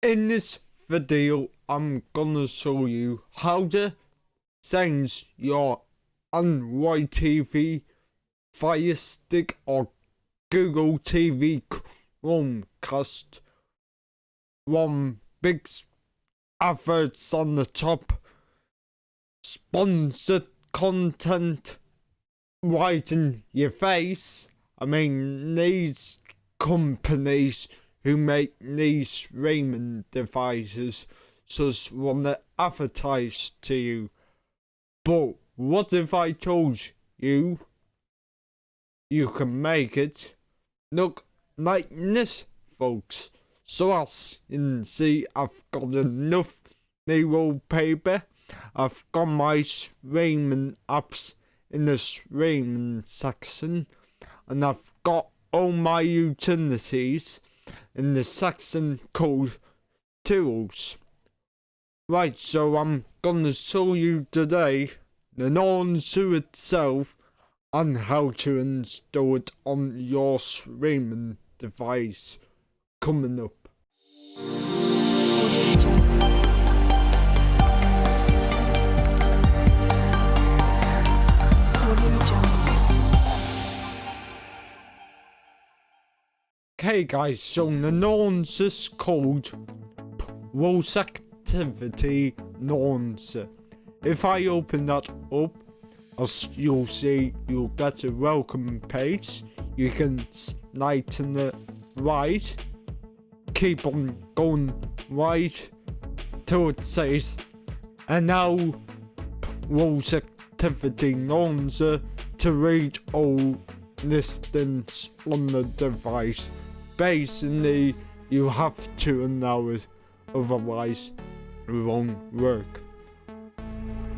In this video, I'm gonna show you how to change your Android TV, FIRESTICK or Google TV Chromecast from big adverts on the top, sponsored content right in your face. I mean, these companies who make these streaming devices just want to advertise to you. But what if I told you you can make it look like this, folks? So as you can see, I've got enough new wallpaper. I've got my streaming apps in the streaming section, and I've got all my utilities in the section called Tools. Right, so I'm gonna show you today the launcher itself and how to install it on your streaming device coming up. Okay guys, so the launcher's called Voice Activity Launcher. If I open that up, as you'll see, you'll get a welcome page. You can slide to the right, keep on going right till it says allow Voice Activity Launcher to read all listings on the device. Basically, you have to allow it, otherwise it won't work.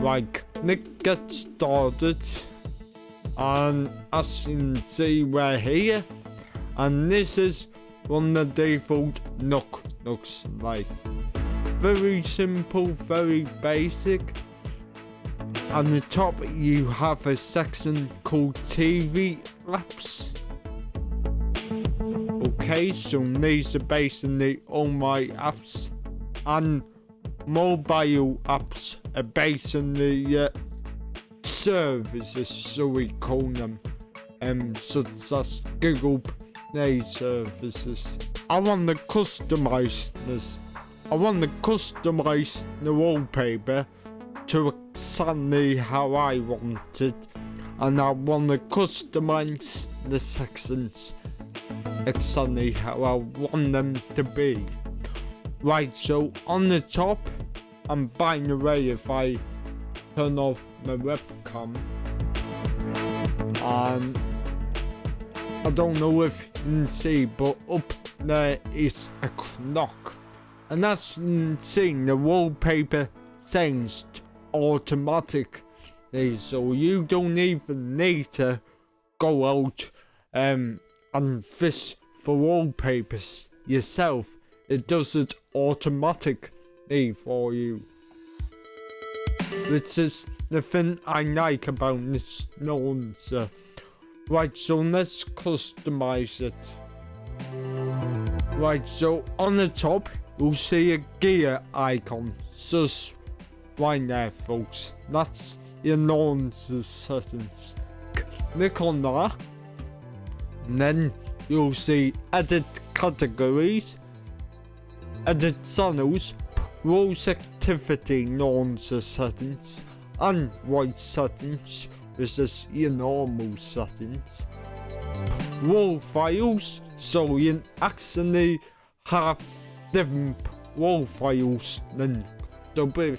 Right, let's get started. And as you can see, we're here, and this is what the default looks like. Very simple, very basic. On the top, you have a section called TV apps. Okay, so these are basically all my apps, and mobile apps are basically services, so we call them, such as Google Play services. I want to customize this. I want to customize the wallpaper to exactly how I want it, and I want to customize the sections exactly how I want them to be. Right, so on the top, and by the way, if I turn off my webcam, and I don't know if you can see, but up there is a clock, and as you can see, the wallpaper changed automatically, so you don't even need to go out and fish for wallpapers yourself. It does it automatically for you, which is the thing I like about this launcher. Right, so let's customize it. Right, so on the top you'll see a gear icon, just right there, folks. That's your launcher settings. Click on that, and then you'll see edit categories, edit channels, Voice Activity Launcher settings, and white settings, which is your normal settings. Wall files, so you actually have different wall files than double,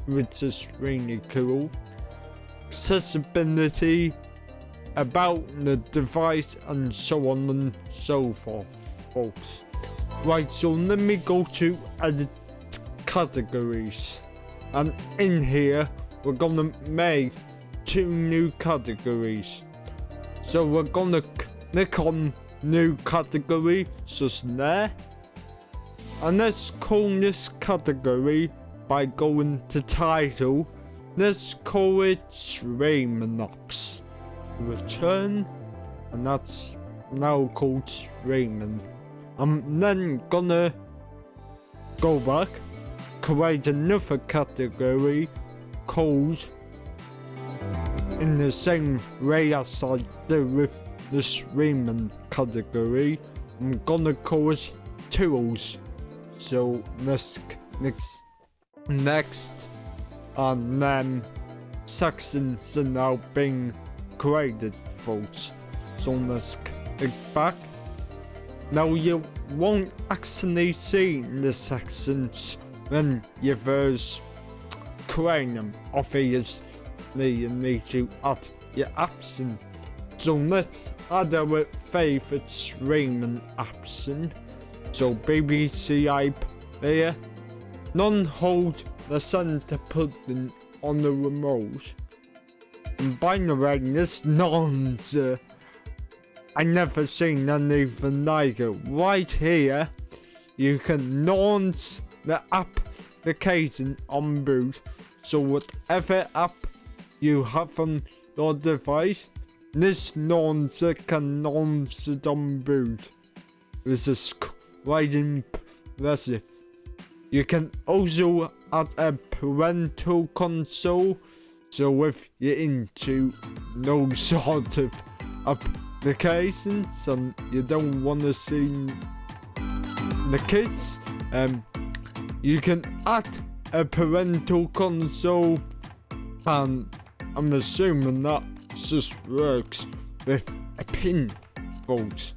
which is really cool. Accessibility, about the device, and so on and so forth, folks. Right, so let me go to edit categories, and in here we're gonna make 2 new categories. So we're gonna click on new category, just there, and let's call this category by going to title. Let's call it streaming apps. Return, and that's now called streaming. I'm then gonna go back, create another category called in the same way as I do with the streaming category. I'm gonna call it tools. So next, and then sections are now being created, folks. So let's click back. Now you won't actually see the sections when you first create them. Obviously, you need to add your apps in. So let's add our favorite streaming apps in. So BBC app there. Non-hold the center button on the remote. And by the way, this nonsense, I never seen anything like it. Right here, you can launch the application on boot. So whatever app you have on your device, this launcher can launch it on boot. This is quite impressive. You can also add a parental console. So if you're into those sort of applications and you don't want to see the kids, you can add a parental console, and I'm assuming that just works with a pin, folks.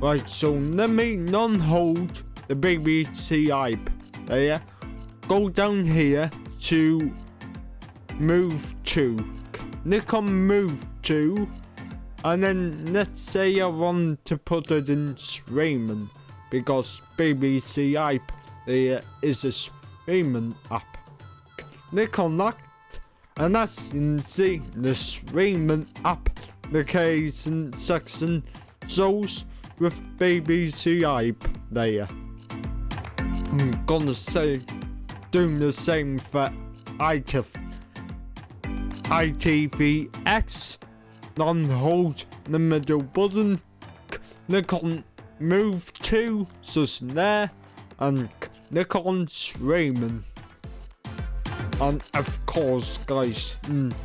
Right, so let me non-hold the BBC app there. Go down here to move to. Click on move to, and then let's say I want to put it in streaming, because BBC app there is a streaming app. Click on that, and as you can see, the streaming application section shows with BBC app there. I'm gonna say doing the same for ITVX. Non-hold the middle button, click on move to, just there, and click on streaming. And of course, guys,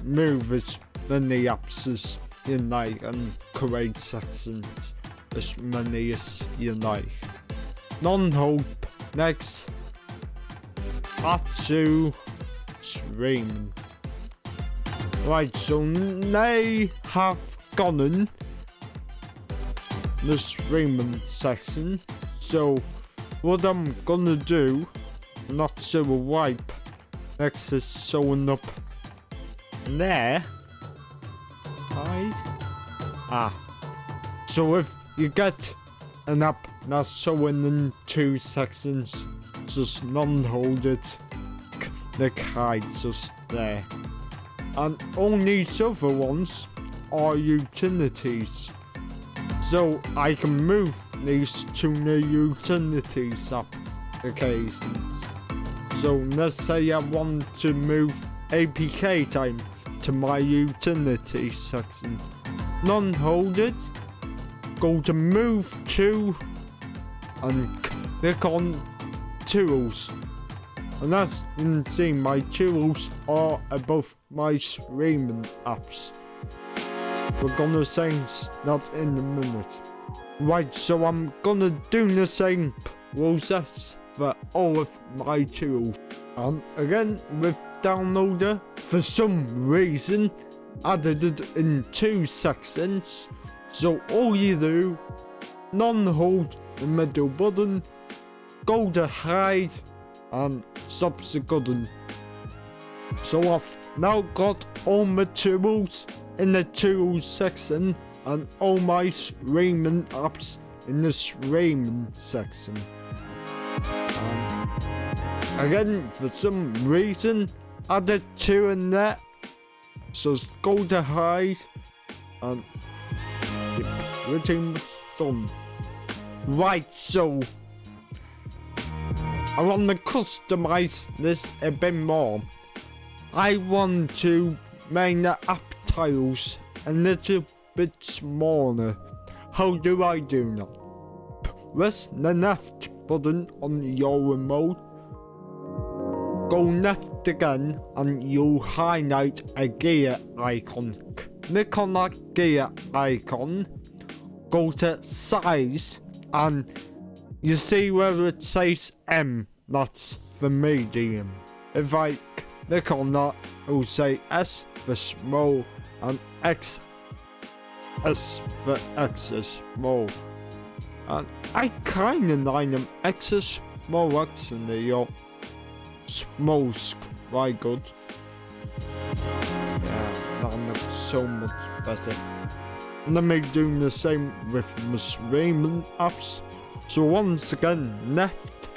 move as many apps as you like and create sections as many as you like. Non-hold next. Add to streaming. Right, so they have gotten the streaming section. So what I'm gonna do, not so a wipe, next is showing up there. Right. So if you get an app that's showing in two sections, just non-hold it, click hide just there. And all these other ones are utilities. So I can move these to the utilities applications. So let's say I want to move APK time to my utility section. Non-hold it, go to move to, and click on tools. And as you can see, my tools are above my streaming apps. We're gonna change that in a minute. Right, so I'm gonna do the same process for all of my tools. And again, with downloader, for some reason, added it in two sections. So all you do, non-hold the middle button, go to hide, and subsequent. So I've now got all my tools in the tools section and all my streaming apps in the streaming section. Again, for some reason, added two in there. So go to hide, and everything's done. Right, so I want to customize this a bit more. I want to make the app tiles a little bit smaller. How do I do that? Press the left button on your remote. Go left again and you'll highlight a gear icon. Click on that gear icon, go to size, and you see where it says M, that's for medium. If I click on that, it will say S for small and X for extra small. And I kinda like them extra small actually, or small's quite good. Yeah, that looks so much better. And let me do the same with my streaming apps. So once again, left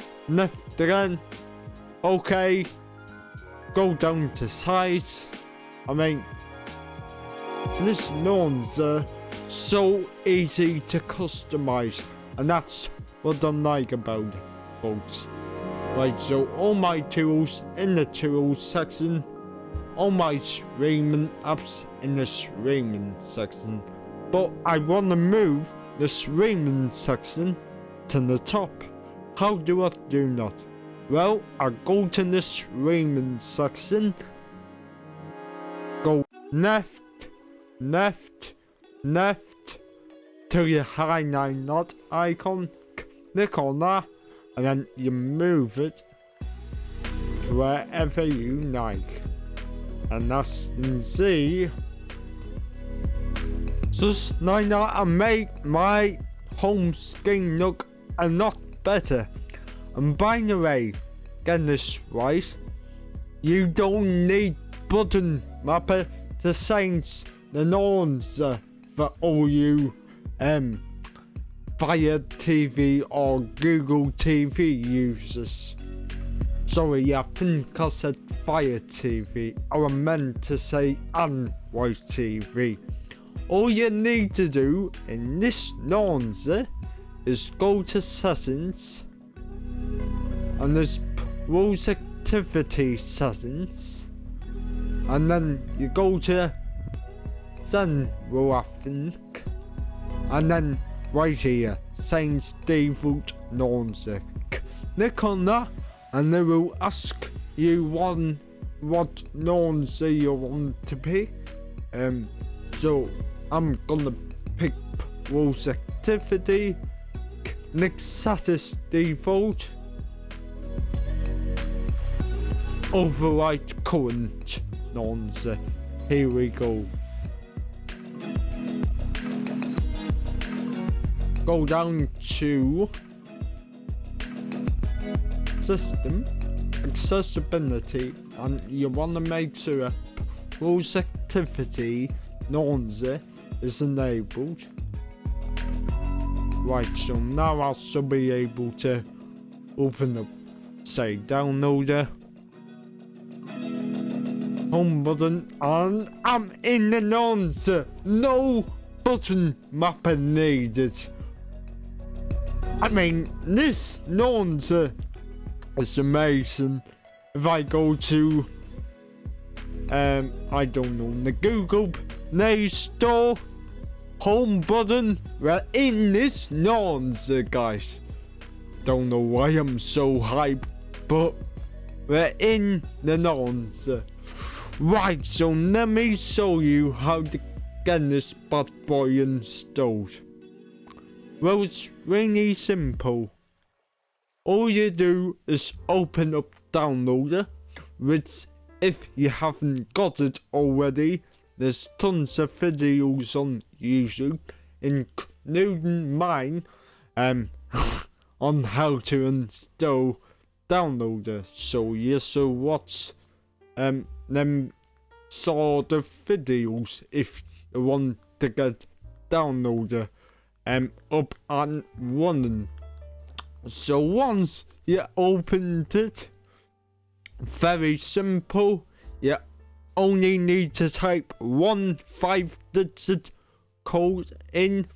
again. Okay, go down to size. I mean, this lawn's so easy to customize, and that's what I like about it, folks. Right, so all my tools in the tools section, all my streaming apps in the streaming section. But I want to move the streaming section to the top. How do I do that? Well, I go to the streaming section, go left, till you highlight that icon, click on that, and then you move it to wherever you like. And as you can see, just like that, I make my home screen look a lot better. And by the way, get this right, you don't need button mapper to change the norms for all you Fire TV or Google TV users. Sorry, I think I said Fire TV. I meant to say Android TV. All you need to do in this launcher is go to settings, and there's rules activity settings, and then you go to general, I think, and then right here, change default launcher. Click on that, and they will ask you what launcher you want to pick. So I'm gonna pick rules activity. Click status default. Override current launcher. Here we go. Go down to system accessibility, and you want to make sure rules activity launcher is enabled. Right, so now I should be able to open up, say, downloader, home button, and I'm in the launcher. No button mapper needed. I mean, this launcher is amazing. If I go to, I don't know, the Google Play Store, home button, we're in this launcher, guys. Don't know why I'm so hyped, but we're in the launcher. Right, so let me show you how to get this bad boy installed. Well, it's really simple. All you do is open up Downloader, which, if you haven't got it already, there's tons of videos on YouTube, including mine, on how to install Downloader. So you should watch them sort of videos if you want to get Downloader up and running. So once you opened it, very simple, you only need to type one 5-digit code in,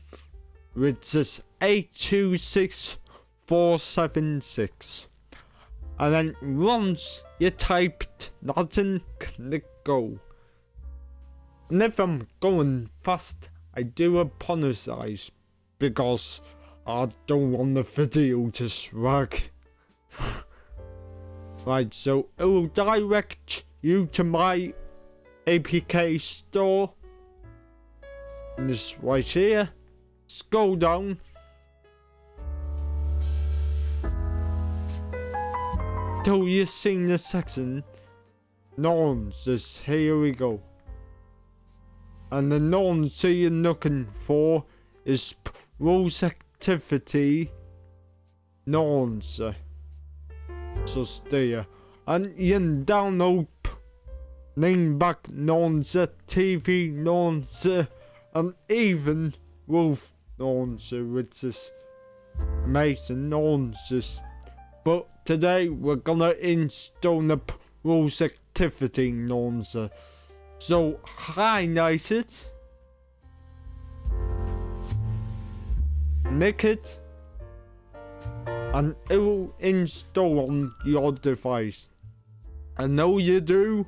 which is 826476. And then once you typed that in, click go. And if I'm going fast, I do apologize, because I don't want the video to shrug. Right, so it will direct you to my APK store. And this right here. Scroll down. Till you've seen the section. Nonsense. Here we go. And the nonsense you're looking for is rules activity nonsense. So stay here. And you can download name back nonsense, TV nonsense, and even wolf nonsense, which is amazing nonsense. But today we're gonna install the rules activity nonsense. So highlight it, nick it, and it will install on your device. And all you do,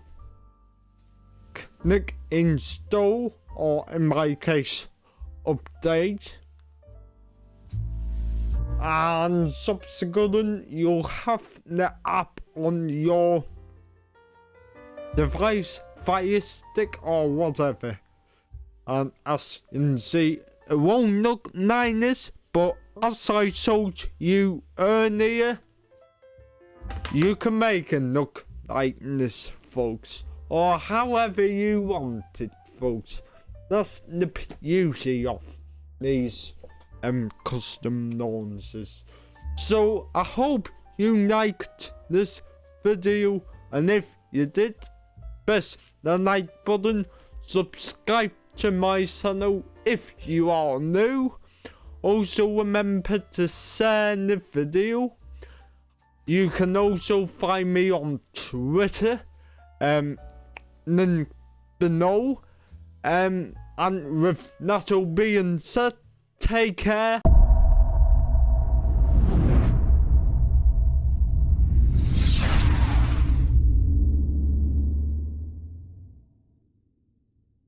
click install, or in my case, update. And subsequently, you'll have the app on your device, FIRESTICK or whatever. And as you can see, it won't look like this, but as I told you earlier, you can make it look like this, folks. Or however you want it, folks. That's the beauty of these custom nonsense. So I hope you liked this video, and if you did, press the like button, subscribe to my channel if you are new. Also remember to share the video. You can also find me on Twitter, link below. And with that all being said, take care.